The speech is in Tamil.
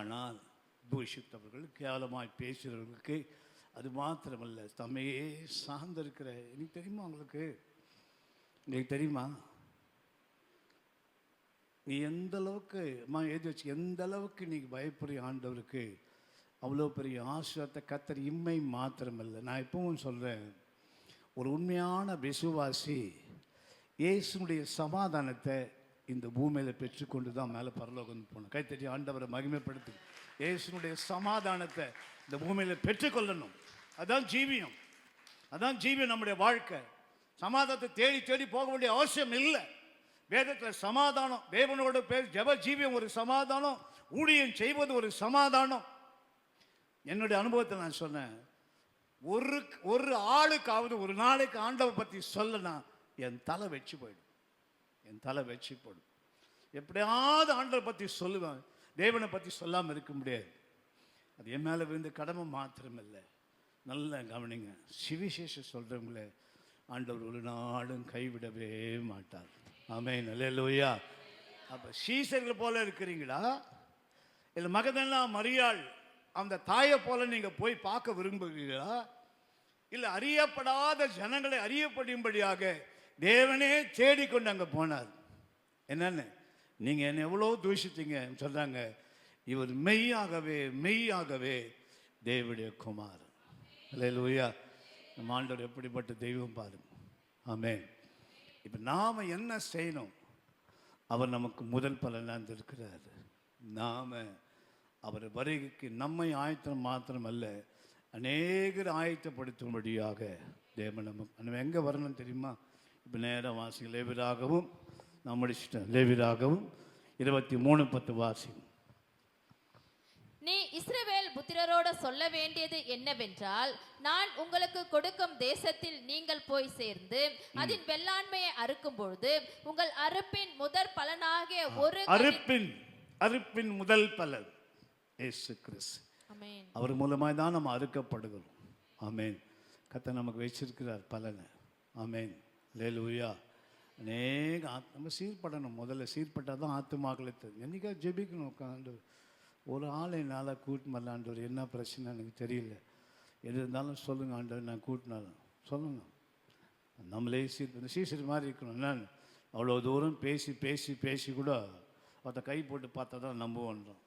ஆனால் தூஷித்தவர்கள், கேவலமாய் பேசுகிறவர்களுக்கு அது மாத்திரமல்ல, தம்மையே சார்ந்திருக்கிற, எனக்கு தெரியுமா உங்களுக்கு, இன்னைக்கு தெரியுமா நீ எந்த அளவுக்கு எழுதி வச்சு எந்த அளவுக்கு நீ பயப்படுற ஆண்டவருக்கு அவ்வளோ பெரிய ஆசீர்வாதத்தை கர்த்தர் இம்மை மாத்திரமல்ல. நான் எப்பவும் சொல்கிறேன், ஒரு உண்மையான விசுவாசி இயேசுனுடைய சமாதானத்தை இந்த பூமியில் பெற்றுக்கொண்டு தான் மேலே பரலோகம் போகணும். கைத்தறி ஆண்டவரை மகிமைப்படுத்து. இயேசுனுடைய சமாதானத்தை இந்த பூமியில் பெற்றுக்கொள்ளணும். அதான் ஜீவியம், அதான் ஜீவியம். நம்முடைய வாழ்க்கை சமாதானத்தை தேடி தேடி போக வேண்டிய அவசியம் இல்லை. வேதத்தில் சமாதானம், தேவனோட பேர் ஜெப ஜீவியம் ஒரு சமாதானம், ஊழியம் செய்வது ஒரு சமாதானம். என்னுடைய அனுபவத்தை நான் சொன்னேன், ஒரு ஆளுக்காவது ஒரு நாளைக்கு ஆண்டவை பற்றி சொல்லனா என் தலை வெச்சு போயிடும், என் தலை வெச்சு போடும். எப்படியாவது ஆண்டவை பற்றி சொல்லுவேன், தேவனை பற்றி சொல்லாமல் இருக்க முடியாது. அது என் மேலே விழுந்த கடமை மாத்திரமில்லை. நல்ல கவனிங்க, சுவிசேஷம் சொல்கிறவங்கள ஆண்டவர் ஒரு நாளும் கைவிடவே மாட்டார். ஆமென், அல்லேலூயா. அப்போ சீசர்கள் போல இருக்கிறீங்களா, இல்லை மகதலேனா மரியாள் அந்த தாயை போல நீங்கள் போய் பார்க்க விரும்புகிறீர்களா, இல்லை அறியப்படாத ஜனங்களை அறியப்படும்படியாக தேவனே தேடிக்கொண்டு அங்கே போனார். என்னன்னு, நீங்கள் என்னை எவ்வளோ தூஷித்தீங்க சொல்கிறாங்க, இவர் மெய்யாகவே மெய்யாகவே தேவனுடைய குமாரன். அல்லேலூயா. நம்ம ஆண்டவர் எப்படிப்பட்ட தெய்வம் பாருங்க. ஆமென். இப்போ நாம் என்ன செய்யணும், அவர் நமக்கு முதல் பலனாக இருக்கிறார். நாம் அவர் வருகைக்கு நம்மை ஆயத்தம் மாத்திரமல்ல, அநேகர் ஆயத்தப்படுத்தும்படியாக தேவன் நம்ம எங்கே வரணும் தெரியுமா? இப்போ நேரம் வாசிங்க, லேவியராகவும் நம்முடைய லேவியராகவும் 23:10 வாசிங்க. நீ இஸ்ரவேல் புத்திரரோட சொல்ல வேண்டியது என்னவென்றால், நான் உங்களுக்கு கொடுக்கும் தேசத்தில் நீங்கள் போய் சேர்ந்து அதன் வெள்ளாண்மையை அறுக்கும் பொழுது உங்கள் அறுப்பின் முதற் பலனாகிய ஒரு அறுப்பின் முதல் பலன் இயேசு கிறிஸ்து. ஆமென். அவர் மூலமாய் தான் நம்ம அறுக்கப்படுகிறோம். ஆமென். கர்த்தர் நமக்கு வச்சிருக்கிறார் பலனை. ஆமென், அல்லேலூயா. அநேக நம்ம சீர்படணும். முதல்ல சீர்பட்டால் தான் ஆத்துமாக்களை தெரியும். என்னைக்கா ஜெபிக்கணும் உட்காந்து. ஒரு ஆள் என்னால் கூட்டின்னு வரல ஆண்டவர், என்ன பிரச்சனை எனக்கு தெரியல, எது இருந்தாலும் சொல்லுங்கள் ஆண்டவர், நான் கூட்டினாலும் சொல்லுங்கள். நம்மளே சீசர் மாதிரி இருக்கணும். நான் அவ்வளோ தூரம் பேசி பேசி பேசி கூட அதை கை போட்டு பார்த்தா தான் நம்புவோன்றோம்.